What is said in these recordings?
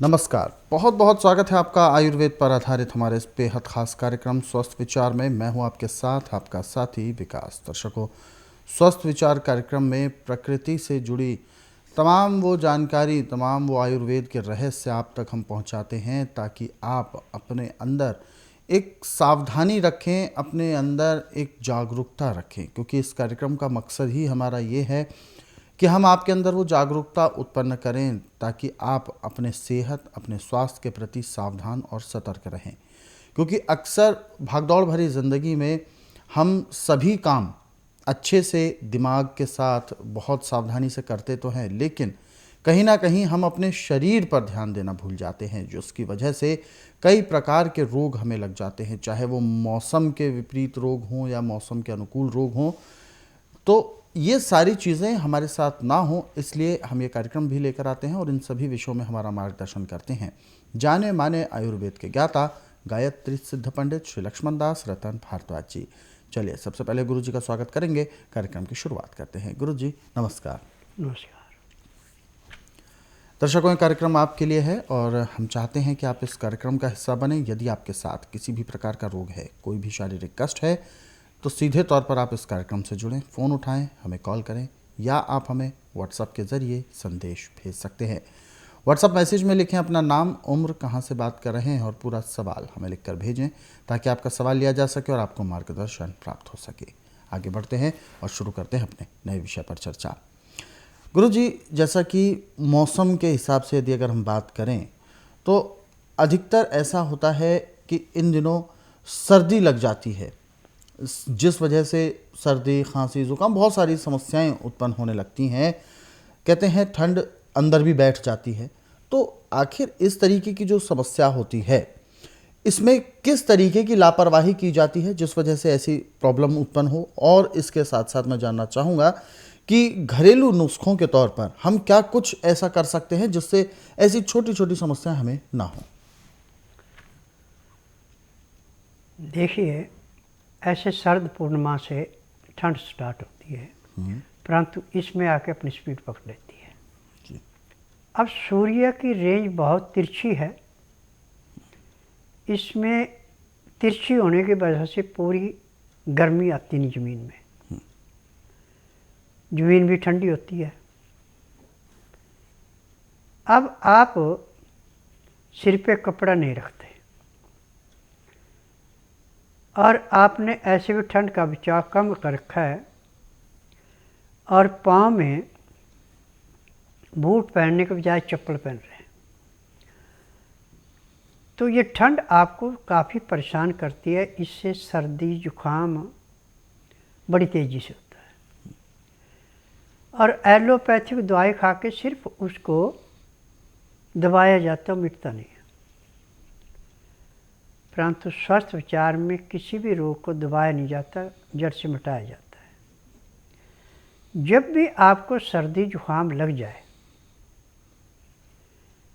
नमस्कार, बहुत बहुत स्वागत है आपका आयुर्वेद पर आधारित हमारे इस बेहद खास कार्यक्रम स्वस्थ विचार में। मैं हूं आपके साथ आपका साथी विकास। दर्शकों, स्वस्थ विचार कार्यक्रम में प्रकृति से जुड़ी तमाम वो जानकारी, तमाम वो आयुर्वेद के रहस्य आप तक हम पहुंचाते हैं ताकि आप अपने अंदर एक सावधानी रखें, अपने अंदर एक जागरूकता रखें, क्योंकि इस कार्यक्रम का मकसद ही हमारा ये है कि हम आपके अंदर वो जागरूकता उत्पन्न करें ताकि आप अपने सेहत, अपने स्वास्थ्य के प्रति सावधान और सतर्क रहें। क्योंकि अक्सर भागदौड़ भरी ज़िंदगी में हम सभी काम अच्छे से दिमाग के साथ बहुत सावधानी से करते तो हैं, लेकिन कहीं ना कहीं हम अपने शरीर पर ध्यान देना भूल जाते हैं, जिसकी वजह से कई प्रकार के रोग हमें लग जाते हैं, चाहे वो मौसम के विपरीत रोग हों या मौसम के अनुकूल रोग हों। तो ये सारी चीज़ें हमारे साथ ना हो, इसलिए हम ये कार्यक्रम भी लेकर आते हैं और इन सभी विषयों में हमारा मार्गदर्शन करते हैं जाने माने आयुर्वेद के ज्ञाता गायत्री सिद्ध पंडित श्री लक्ष्मण दास रतन भारद्वाज जी। चलिए सबसे पहले गुरु जी का स्वागत करेंगे, कार्यक्रम की शुरुआत करते हैं। गुरु जी नमस्कार। नमस्कार। दर्शकों, ये कार्यक्रम आपके लिए है और हम चाहते हैं कि आप इस कार्यक्रम का हिस्सा बने। यदि आपके साथ किसी भी प्रकार का रोग है, कोई भी शारीरिक कष्ट है, तो सीधे तौर पर आप इस कार्यक्रम से जुड़ें, फ़ोन उठाएं, हमें कॉल करें या आप हमें व्हाट्सएप के ज़रिए संदेश भेज सकते हैं। व्हाट्सएप मैसेज में लिखें अपना नाम, उम्र, कहाँ से बात कर रहे हैं और पूरा सवाल हमें लिखकर भेजें ताकि आपका सवाल लिया जा सके और आपको मार्गदर्शन प्राप्त हो सके। आगे बढ़ते हैं और शुरू करते हैं अपने नए विषय पर चर्चा। गुरु जी, जैसा कि मौसम के हिसाब से यदि अगर हम बात करें तो अधिकतर ऐसा होता है कि इन दिनों सर्दी लग जाती है, जिस वजह से सर्दी, खांसी, जुकाम, बहुत सारी समस्याएं उत्पन्न होने लगती हैं। कहते हैं ठंड अंदर भी बैठ जाती है। तो आखिर इस तरीके की जो समस्या होती है, इसमें किस तरीके की लापरवाही की जाती है जिस वजह से ऐसी प्रॉब्लम उत्पन्न हो? और इसके साथ साथ मैं जानना चाहूँगा कि घरेलू नुस्खों के तौर पर हम क्या कुछ ऐसा कर सकते हैं जिससे ऐसी छोटी छोटी समस्याएं हमें ना हो? देखिए, ऐसे शरद पूर्णिमा से ठंड स्टार्ट होती है, परंतु इसमें आके अपनी स्पीड पकड़ लेती है जी। अब सूर्य की रेंज बहुत तिरछी है। इसमें तिरछी होने की वजह से पूरी गर्मी आती नहीं ज़मीन में, ज़मीन भी ठंडी होती है। अब आप सिर पे कपड़ा नहीं रखते और आपने ऐसे भी ठंड का बचाव कम कर रखा है और पाँव में बूट पहनने के बजाय चप्पल पहन रहे हैं, तो ये ठंड आपको काफ़ी परेशान करती है। इससे सर्दी जुकाम बड़ी तेज़ी से होता है और एलोपैथिक दवाई खा के सिर्फ उसको दबाया जाता, मिटता नहीं है। परंतु स्वस्थ विचार में किसी भी रोग को दबाया नहीं जाता, जड़ से मिटाया जाता है। जब भी आपको सर्दी जुकाम लग जाए,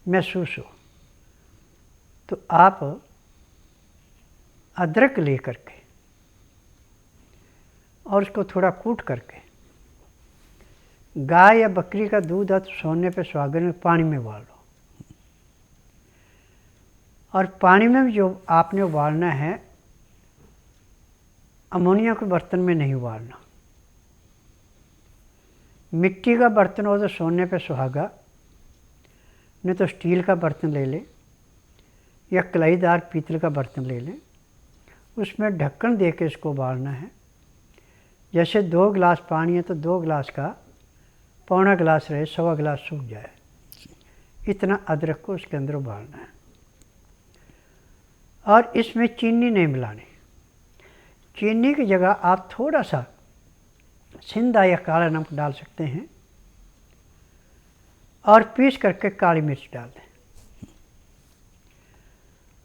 महसूस हो, तो आप अदरक ले करके और उसको थोड़ा कूट करके गाय या बकरी का दूध है तो सोने पे सुहागन में पानी में उबाल लो और पानी में जो आपने उबालना है, अमोनिया के बर्तन में नहीं उबालना। मिट्टी का बर्तन हो तो सोने पे सुहागा, नहीं तो स्टील का बर्तन ले लें या कलाईदार पीतल का बर्तन ले लें। उसमें ढक्कन दे के इसको उबालना है। जैसे 2 गिलास पानी है तो 2 गिलास का पौना गिलास रहे, 1.25 गिलास सूख जाए, इतना अदरक को उसके अंदर उबालना है। और इसमें चीनी नहीं मिलानी। चीनी की जगह आप थोड़ा सा सिंधा या काला नमक डाल सकते हैं और पीस करके काली मिर्च डाल दें।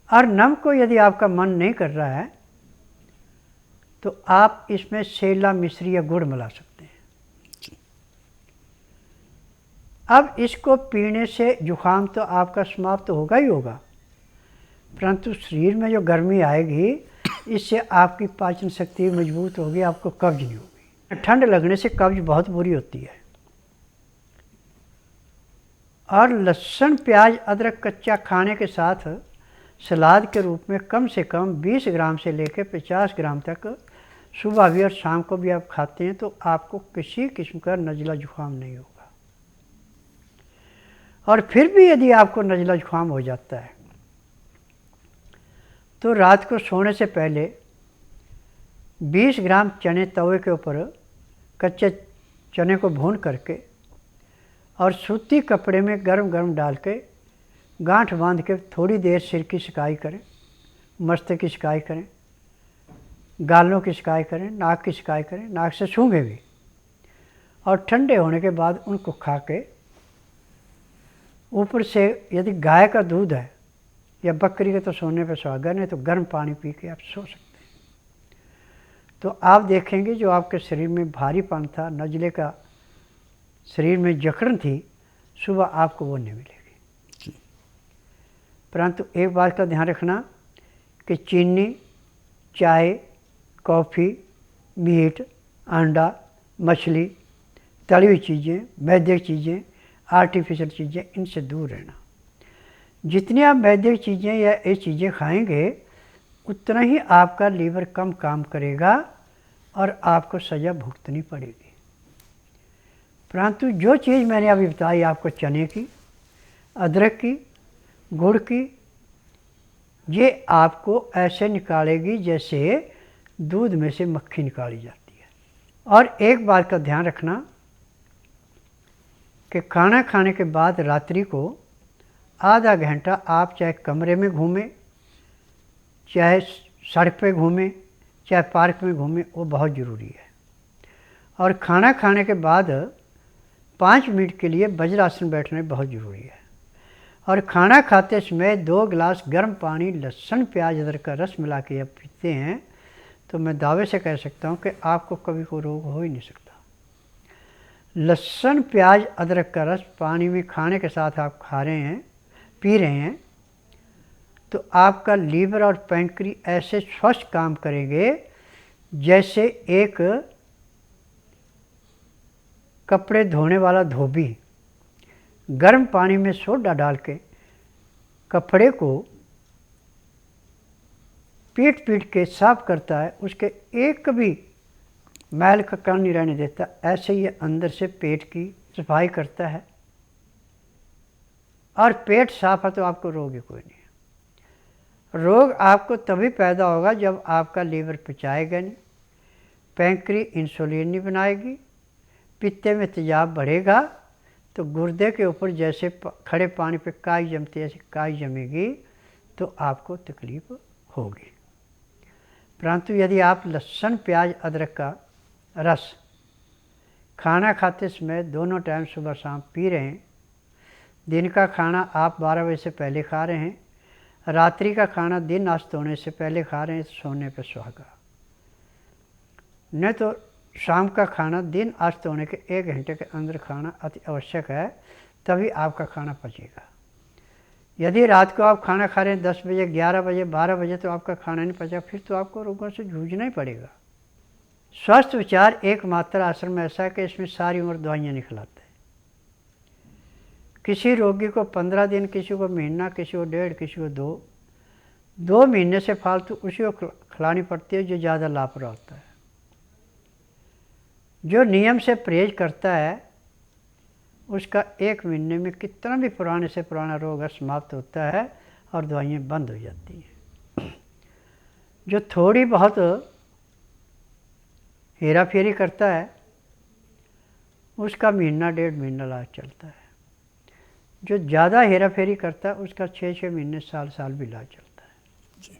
और नमक को यदि आपका मन नहीं कर रहा है तो आप इसमें सेला, मिश्री या गुड़ मिला सकते हैं। अब इसको पीने से जुकाम तो आपका समाप्त होगा ही होगा, परंतु शरीर में जो गर्मी आएगी इससे आपकी पाचन शक्ति मजबूत होगी, आपको कब्ज नहीं होगी। ठंड लगने से कब्ज बहुत बुरी होती है और लहसुन प्याज अदरक कच्चा खाने के साथ सलाद के रूप में कम से कम 20 ग्राम से लेकर 50 ग्राम तक सुबह भी और शाम को भी आप खाते हैं तो आपको किसी किस्म का नज़ला जुकाम नहीं होगा। और फिर भी यदि आपको नज़ला जुकाम हो जाता है तो रात को सोने से पहले 20 ग्राम चने तवे के ऊपर कच्चे चने को भून करके और सूती कपड़े में गरम गरम डाल के गांठ बांध के थोड़ी देर सिर की सिकाई करें, मस्ते की सिकाई करें, गालों की सिकाई करें, नाक की सिकाई करें, नाक से सूंघे भी, और ठंडे होने के बाद उनको खा के ऊपर से यदि गाय का दूध है या बकरी के तो सोने पे सुहागा, नहीं तो गर्म पानी पी के आप सो सकते हैं। तो आप देखेंगे जो आपके शरीर में भारीपन था, नज़ले का शरीर में जकड़न थी, सुबह आपको वो नहीं मिलेगी। परंतु एक बात का ध्यान रखना कि चीनी, चाय, कॉफ़ी, मीट, अंडा, मछली, तली हुई चीज़ें, मैदे की चीज़ें, आर्टिफिशियल चीज़ें, इनसे दूर रहना। जितनी आप मैदे की चीज़ें या ये चीज़ें खाएंगे उतना ही आपका लीवर कम काम करेगा और आपको सज़ा भुगतनी पड़ेगी। परंतु जो चीज़ मैंने अभी बताई आपको, चने की, अदरक की, गुड़ की, ये आपको ऐसे निकालेगी जैसे दूध में से मक्खी निकाली जाती है। और एक बात का ध्यान रखना कि खाना खाने के बाद रात्रि को आधा घंटा आप चाहे कमरे में घूमें, चाहे सड़क पे घूमें, चाहे पार्क में घूमें, वो बहुत ज़रूरी है। और खाना खाने के बाद 5 मिनट के लिए वज्रासन बैठना बहुत ज़रूरी है। और खाना खाते समय 2 गिलास गर्म पानी लहसुन प्याज अदरक का रस मिला के आप पीते हैं तो मैं दावे से कह सकता हूँ कि आपको कभी कोई रोग हो ही नहीं सकता। लहसुन प्याज अदरक का रस पानी में खाने के साथ आप खा रहे हैं, पी रहे हैं, तो आपका लीवर और पैंक्री ऐसे स्वस्थ काम करेंगे जैसे एक कपड़े धोने वाला धोबी गर्म पानी में सोडा डाल के कपड़े को पीट पीट के साफ करता है, उसके एक भी मैल का कण नहीं रहने देता, ऐसे ही अंदर से पेट की सफाई करता है। और पेट साफ है तो आपको रोग ही कोई नहीं है। रोग आपको तभी पैदा होगा जब आपका लीवर पचाएगा नहीं, पैंक्री इंसुलिन नहीं बनाएगी, पित्ते में तेजाब बढ़ेगा तो गुर्दे के ऊपर जैसे खड़े पानी पे काई जमती है ऐसी काई जमेगी तो आपको तकलीफ होगी। परंतु यदि आप लहसुन प्याज अदरक का रस खाना खाते समय दोनों टाइम सुबह शाम पी रहे हैं, दिन का खाना आप 12 बजे से पहले खा रहे हैं, रात्रि का खाना दिन अस्त होने से पहले खा रहे हैं, सोने पर सुहागा, नहीं तो शाम का खाना दिन अस्त होने के 1 घंटे के अंदर खाना अति आवश्यक है, तभी आपका खाना पचेगा। यदि रात को आप खाना खा रहे हैं 10 बजे, 11 बजे, 12 बजे तो आपका खाना नहीं पचा, फिर तो आपको रोगों से जूझना ही पड़ेगा। स्वस्थ विचार एकमात्र आश्रम ऐसा है कि इसमें सारी उम्र दवाइयाँ नहीं खिलाते। किसी रोगी को 15 दिन, किसी को महीना, किसी को 1.5, किसी को 2 महीने से फालतू उसी को खिलानी पड़ती है जो ज़्यादा लापरवाह होता है। जो नियम से परहेज करता है उसका 1 महीने में कितना भी पुराने से पुराना रोग समाप्त होता है और दवाइयाँ बंद हो जाती हैं। जो थोड़ी बहुत हेरा फेरी करता है उसका महीना 1.5 महीना इलाज चलता है। जो ज़्यादा हेरा फेरी करता है उसका 6-6 महीने, साल भी इलाज चलता है।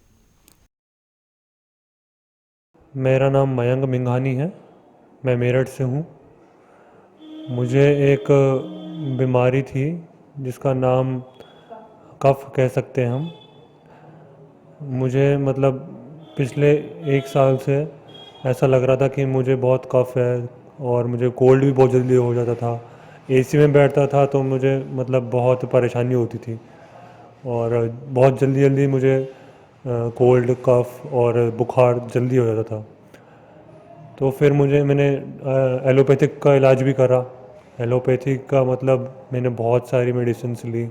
मेरा नाम मयंक मिंघानी है, मैं मेरठ से हूँ। मुझे एक बीमारी थी जिसका नाम कफ कह सकते हैं हम। मुझे मतलब पिछले 1 साल से ऐसा लग रहा था कि मुझे बहुत कफ है और मुझे कोल्ड भी बहुत जल्दी हो जाता था। एसी में बैठता था तो मुझे मतलब बहुत परेशानी होती थी और बहुत जल्दी मुझे कोल्ड, कफ और बुखार जल्दी हो जाता था। तो फिर मैंने एलोपैथिक का इलाज भी करा एलोपैथी का मतलब मैंने बहुत सारी मेडिसिन ली।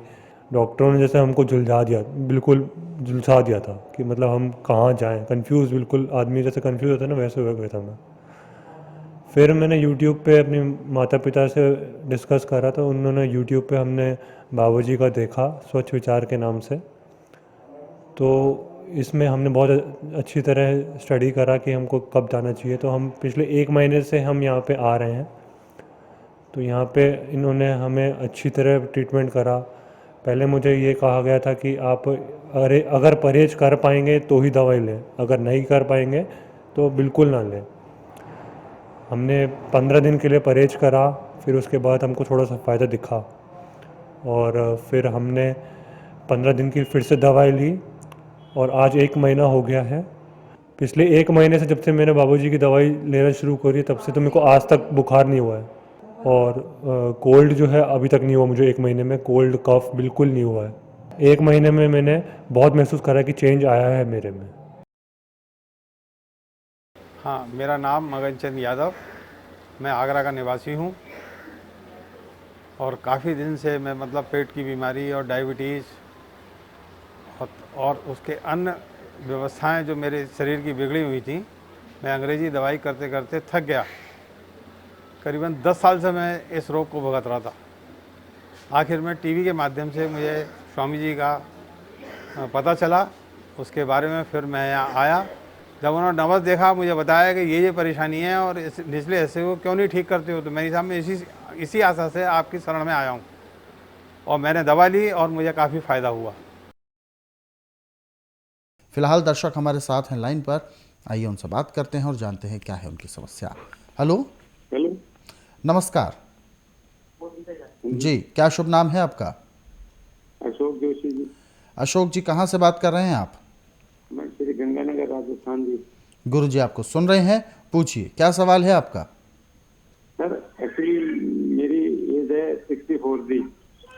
डॉक्टरों ने जैसे हमको झुलझा दिया, बिल्कुल झुलसा दिया था कि मतलब हम कहाँ जाएं, कंफ्यूज, बिल्कुल आदमी जैसे कंफ्यूज होता है ना, वैसे हो गया था मैं। फिर मैंने यूट्यूब पे अपने माता पिता से डिस्कस करा, तो उन्होंने यूट्यूब पे हमने बाबूजी का देखा, स्वच्छ विचार के नाम से। तो इसमें हमने बहुत अच्छी तरह स्टडी करा कि हमको कब जाना चाहिए। तो हम पिछले 1 महीने से हम यहाँ पे आ रहे हैं। तो यहाँ पे इन्होंने हमें अच्छी तरह ट्रीटमेंट करा। पहले मुझे ये कहा गया था कि आप अगर परहेज कर पाएंगे तो ही दवाई लें, अगर नहीं कर पाएंगे तो बिल्कुल ना लें। हमने 15 दिन के लिए परहेज करा, फिर उसके बाद हमको थोड़ा सा फ़ायदा दिखा, और फिर हमने 15 दिन की फिर से दवाई ली, और आज 1 महीना हो गया है। पिछले 1 महीने से, जब से मैंने बाबूजी की दवाई लेना शुरू करी, तब से तो मेरे को आज तक बुखार नहीं हुआ है। और कोल्ड जो है अभी तक नहीं हुआ मुझे। 1 महीने में कोल्ड कफ बिल्कुल नहीं हुआ है। 1 महीने में मैंने बहुत महसूस करा कि चेंज आया है मेरे में। हाँ, मेरा नाम मगन चंद यादव, मैं आगरा का निवासी हूँ। और काफ़ी दिन से मैं मतलब पेट की बीमारी और डायबिटीज़ और उसके अन्य व्यवस्थाएं जो मेरे शरीर की बिगड़ी हुई थी, मैं अंग्रेज़ी दवाई करते करते थक गया। करीबन 10 साल से मैं इस रोग को भुगत रहा था। आखिर में टीवी के माध्यम से मुझे स्वामी जी का पता चला, उसके बारे में फिर मैं यहाँ आया। जब उन्होंने नंबर देखा, मुझे बताया कि ये परेशानी है और इस निचले हिस्से को क्यों नहीं ठीक करते हो, तो मेरी साहब मैं इसी आशा से आपकी शरण में आया हूँ। और मैंने दवा ली और मुझे काफ़ी फ़ायदा हुआ। फिलहाल दर्शक हमारे साथ हैं लाइन पर, आइए उनसे बात करते हैं और जानते हैं क्या है उनकी समस्या। हेलो। हेलो, नमस्कार जी, क्या शुभ नाम है आपका? अशोक जोशी जी। अशोक जी, कहाँ से बात कर रहे हैं आप? मैं श्री गंगानगर राजस्थान जी। गुरु जी आपको सुन रहे हैं, पूछिए क्या सवाल है आपका? सर एक्चुअली मेरी एज है 64 जी।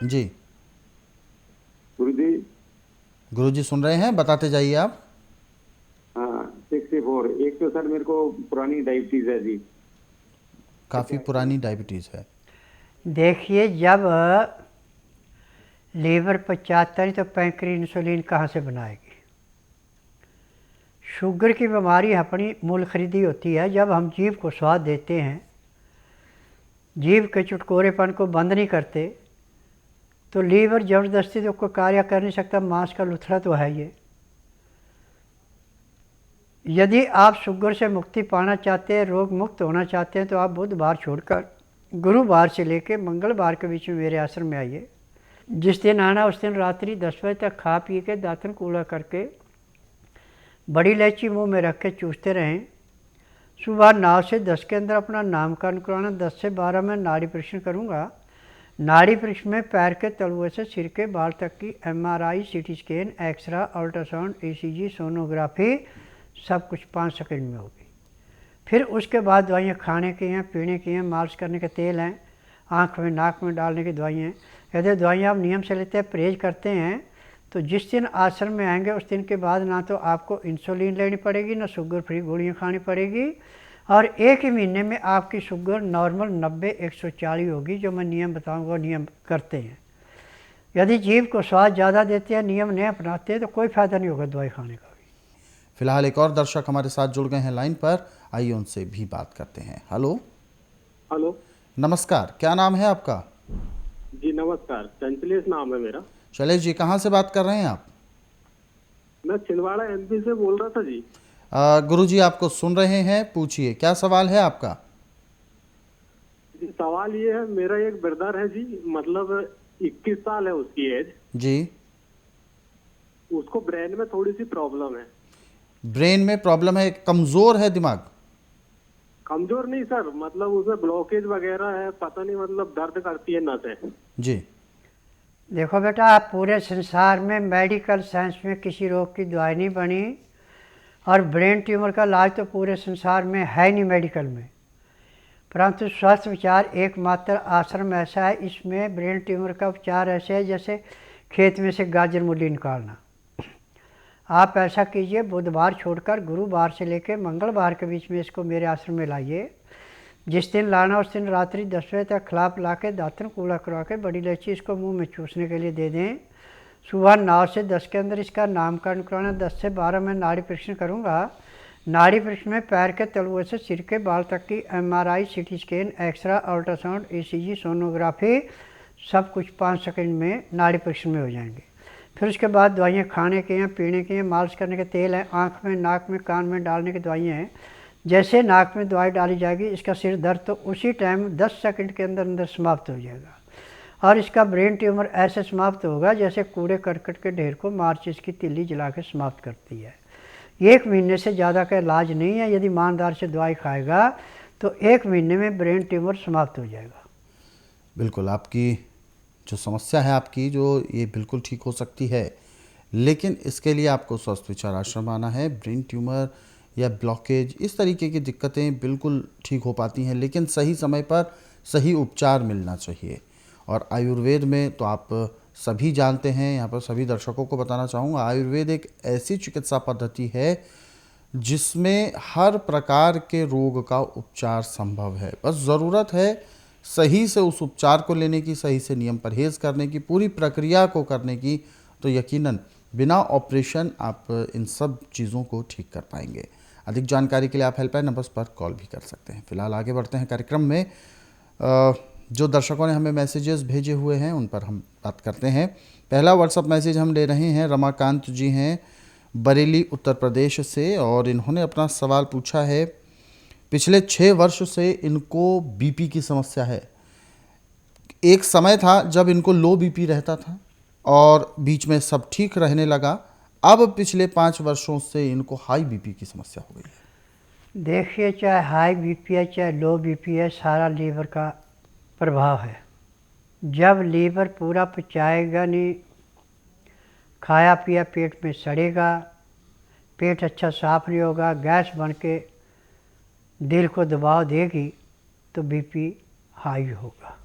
जी गुरु जी। गुरु जी सुन रहे हैं, बताते जाइए आप। हाँ 64। एक तो सर मेरे को पुरानी डायबिटीज है जी। काफ़ी पुरानी डायबिटीज़ है। देखिए, जब लीवर 75 तो पैंक्री इंसुलिन कहाँ से बनाएगी? शुगर की बीमारी अपनी मूल खरीदी होती है। जब हम जीभ को स्वाद देते हैं, जीभ के चुटकोरेपन को बंद नहीं करते, तो लीवर ज़बरदस्ती तो कोई कार्य कर नहीं सकता। मांस का लुथड़ा तो है ये। यदि आप शुगर से मुक्ति पाना चाहते हैं, रोग मुक्त होना चाहते हैं, तो आप बुधवार छोड़कर गुरुवार से लेकर मंगलवार के बीच में मेरे आश्रम में आइए। जिस दिन आना उस दिन रात्रि 10 बजे तक खा पी के दातन कूड़ा करके बड़ी इलायची मुंह में रख के चूसते रहें। सुबह 9 से 10 के अंदर अपना नामकरण कराना। 10 से 12 में नाड़ी परीक्षण करूँगा। नाड़ी परीक्षण में पैर के तलुए से सिर के बाल तक की MRI, CT scan, x-ray, ultrasound, ECG, sonography सब कुछ 5 सेकंड में होगी। फिर उसके बाद दवाइयाँ खाने की हैं, पीने की हैं, मालिश करने के तेल हैं, आँख में नाक में डालने की दवाइयाँ हैं। यदि दवाइयाँ आप नियम से लेते हैं, परहेज करते हैं, तो जिस दिन आश्रम में आएंगे उस दिन के बाद ना तो आपको इंसुलिन लेनी पड़ेगी, ना शुगर फ्री गोलियाँ खानी पड़ेगी, और 1 ही महीने में आपकी शुगर नॉर्मल 90/140 होगी। जो मैं नियम बताऊँगा वो नियम करते हैं। यदि जीभ को स्वाद ज़्यादा देते हैं, नियम नहीं अपनाते हैं, तो कोई फ़ायदा नहीं होगा दवाई खाने का भी। फिलहाल एक और दर्शक हमारे साथ जुड़ गए हैं लाइन पर, आइए उनसे भी बात करते हैं। हेलो। हेलो नमस्कार, क्या नाम है आपका? जी, नमस्कार। चंचलेश नाम है मेरा। शैलेश जी, कहाँ से बात कर रहे हैं आप? मैं छिंदवाड़ा MP से बोल रहा था जी। गुरु जी आपको सुन रहे हैं, पूछिए क्या सवाल है आपका? जी सवाल ये है, मेरा एक ब्रदर है जी, मतलब 21 साल है उसकी एज जी। उसको ब्रेन में थोड़ी सी प्रॉब्लम है। ब्रेन में प्रॉब्लम है, कमज़ोर है दिमाग? कमजोर नहीं सर, मतलब उसमें ब्लॉकेज वगैरह है, पता नहीं, मतलब दर्द करती है नसें। जी। देखो बेटा, आप पूरे संसार में मेडिकल साइंस में किसी रोग की दवाई नहीं बनी, और ब्रेन ट्यूमर का इलाज तो पूरे संसार में है नहीं मेडिकल में। परंतु स्वस्थ विचार एकमात्र आश्रम ऐसा है, इसमें ब्रेन ट्यूमर का उपचार ऐसे है जैसे खेत में से गाजर मूली निकालना। आप ऐसा कीजिए, बुधवार छोड़कर गुरुवार से लेकर मंगलवार के बीच में इसको मेरे आश्रम में लाइए। जिस दिन लाना उस दिन रात्रि 10 बजे तक खिला पिला के दातन कूड़ा करवा के बड़ी इलायची इसको मुंह में चूसने के लिए दे दें। सुबह 9 से 10 के अंदर इसका नामकरण करवाना। 10 से 12 मैं नाड़ी परीक्षण करूँगा। नाड़ी परीक्षण में पैर के तलुए से सिर के बाल तक की MRI, CT scan, x-ray, ultrasound, ECG, sonography सब कुछ 5 सेकंड में नाड़ी परीक्षण में हो जाएंगे। फिर उसके बाद दवाइयाँ खाने की हैं, पीने की हैं, मालिश करने के तेल हैं, आँख में, नाक में, कान में डालने की दवाइयाँ हैं। जैसे नाक में दवाई डाली जाएगी इसका सिर दर्द तो उसी टाइम 10 सेकंड के अंदर अंदर समाप्त हो जाएगा। और इसका ब्रेन ट्यूमर ऐसे समाप्त होगा जैसे कूड़े करकट के ढेर को माचिस की तिल्ली जला के समाप्त करती है। 1 महीने से ज़्यादा का इलाज नहीं है। यदि ईमानदार से दवाई खाएगा तो 1 महीने में ब्रेन ट्यूमर समाप्त हो जाएगा। बिल्कुल, आपकी जो समस्या है आपकी जो ये बिल्कुल ठीक हो सकती है, लेकिन इसके लिए आपको स्वस्थ विचार आश्रम आना है। ब्रेन ट्यूमर या ब्लॉकेज इस तरीके की दिक्कतें बिल्कुल ठीक हो पाती हैं, लेकिन सही समय पर सही उपचार मिलना चाहिए। और आयुर्वेद में तो आप सभी जानते हैं, यहाँ पर सभी दर्शकों को बताना चाहूँगा, आयुर्वेद एक ऐसी चिकित्सा पद्धति है जिसमें हर प्रकार के रोग का उपचार संभव है। बस ज़रूरत है सही से उस उपचार को लेने की, सही से नियम परहेज़ करने की, पूरी प्रक्रिया को करने की। तो यकीनन बिना ऑपरेशन आप इन सब चीज़ों को ठीक कर पाएंगे। अधिक जानकारी के लिए आप हेल्पलाइन नंबर्स पर कॉल भी कर सकते हैं। फिलहाल आगे बढ़ते हैं कार्यक्रम में। जो दर्शकों ने हमें मैसेजेस भेजे हुए हैं उन पर हम बात करते हैं। पहला व्हाट्सअप मैसेज हम ले रहे हैं। रमाकांत जी हैं बरेली उत्तर प्रदेश से, और इन्होंने अपना सवाल पूछा है। पिछले 6 वर्ष से इनको बीपी की समस्या है। एक समय था जब इनको लो बीपी रहता था और बीच में सब ठीक रहने लगा। अब पिछले 5 वर्षों से इनको हाई बीपी की समस्या हो गई है। देखिए, चाहे हाई बीपी है चाहे लो बीपी है, सारा लीवर का प्रभाव है। जब लीवर पूरा पचाएगा नहीं, खाया पिया पेट में सड़ेगा, पेट अच्छा साफ नहीं होगा, गैस बन के दिल को दबाव देगी तो बीपी हाई होगा।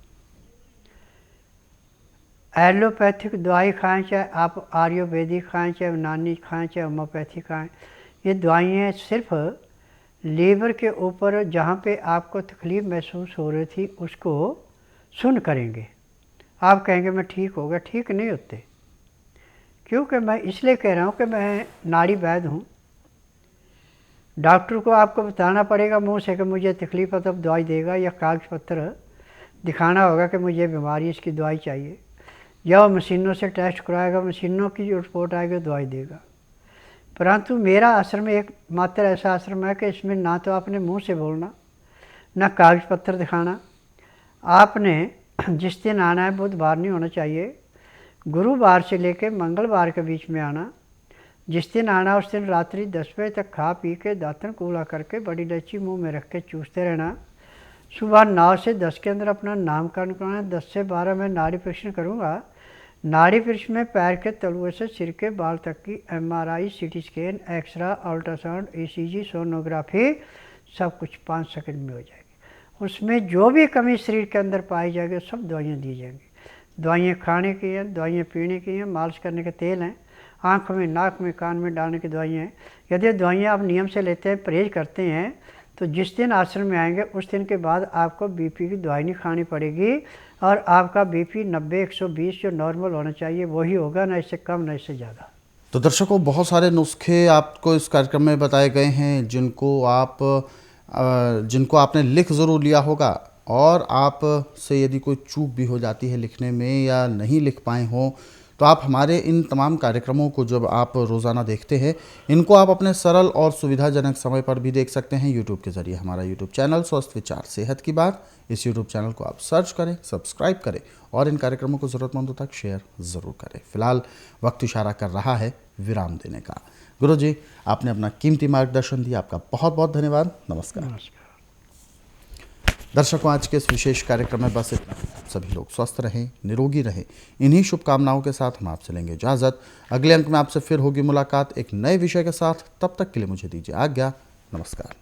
एलोपैथिक दवाई खाएं, चाहे आप आयुर्वेदिक खाएं, चाहे यूनानी खाएं, चाहे होम्योपैथी खाएं, ये दवाइयाँ सिर्फ लीवर के ऊपर जहाँ पे आपको तकलीफ़ महसूस हो रही थी उसको सुन करेंगे। आप कहेंगे मैं ठीक हो गया, ठीक नहीं होते। क्योंकि मैं इसलिए कह रहा हूँ कि मैं नाड़ी वैद्य हूँ। डॉक्टर को आपको बताना पड़ेगा मुँह से कि मुझे तकलीफ़ है, तब दवाई देगा, या कागज़ पत्र दिखाना होगा कि मुझे बीमारी इसकी दवाई चाहिए, या वो मशीनों से टेस्ट कराएगा, मशीनों की जो रिपोर्ट आएगी दवाई देगा। परंतु मेरा आश्रम एक मात्र ऐसा आश्रम है कि इसमें ना तो आपने मुंह से बोलना, ना कागज़ पत्र दिखाना। आपने जिस दिन आना है बुधवार नहीं होना चाहिए, गुरुवार से लेकर मंगलवार के बीच में आना। जिस दिन आना उस दिन रात्रि 10 बजे तक खा पी के दातन कूड़ा करके बड़ी इलायची मुँह में रख के चूसते रहना। सुबह 9 से 10 के अंदर अपना नामकरण कराना। 10 से 12 मैं नाड़ी परीक्षण करूँगा। नाड़ी परीक्षण में पैर के तलुए से सिर के बाल तक की MRI, CT scan, x-ray, ultrasound, ECG, sonography सब कुछ 5 सेकंड में हो जाएगी। उसमें जो भी कमी शरीर के अंदर पाई जाएगी सब दवाइयाँ दी जाएंगी। दवाइयाँ खाने की हैं, दवाइयाँ पीने की हैं, मालिश करने के तेल हैं, आँख में, नाक में, कान में डालने की दवाइयाँ हैं। यदि दवाइयाँ आप नियम से लेते हैं, परहेज करते हैं, तो जिस दिन आश्रम में आएंगे उस दिन के बाद आपको बीपी की दवाई नहीं खानी पड़ेगी और आपका बीपी 90-120 जो नॉर्मल होना चाहिए वही होगा, ना इससे कम ना इससे ज़्यादा। तो दर्शकों, बहुत सारे नुस्खे आपको इस कार्यक्रम में बताए गए हैं जिनको आपने लिख ज़रूर लिया होगा, और आप से यदि कोई चूक भी हो जाती है लिखने में या नहीं लिख पाए हों तो आप हमारे इन तमाम कार्यक्रमों को जब आप रोज़ाना देखते हैं, इनको आप अपने सरल और सुविधाजनक समय पर भी देख सकते हैं यूट्यूब के ज़रिए। हमारा यूट्यूब चैनल स्वस्थ विचार सेहत की बात, इस यूट्यूब चैनल को आप सर्च करें, सब्सक्राइब करें और इन कार्यक्रमों को ज़रूरतमंदों तक शेयर ज़रूर करें। फिलहाल वक्त इशारा कर रहा है विराम देने का। गुरु जी, आपने अपना कीमती मार्गदर्शन दिया, आपका बहुत बहुत धन्यवाद। नमस्कार। दर्शकों, आज के इस विशेष कार्यक्रम में बस इतना। सभी लोग स्वस्थ रहें, निरोगी रहें, इन्हीं शुभकामनाओं के साथ हम आपसे लेंगे इजाज़त। अगले अंक में आपसे फिर होगी मुलाकात एक नए विषय के साथ। तब तक के लिए मुझे दीजिए आज्ञा। नमस्कार।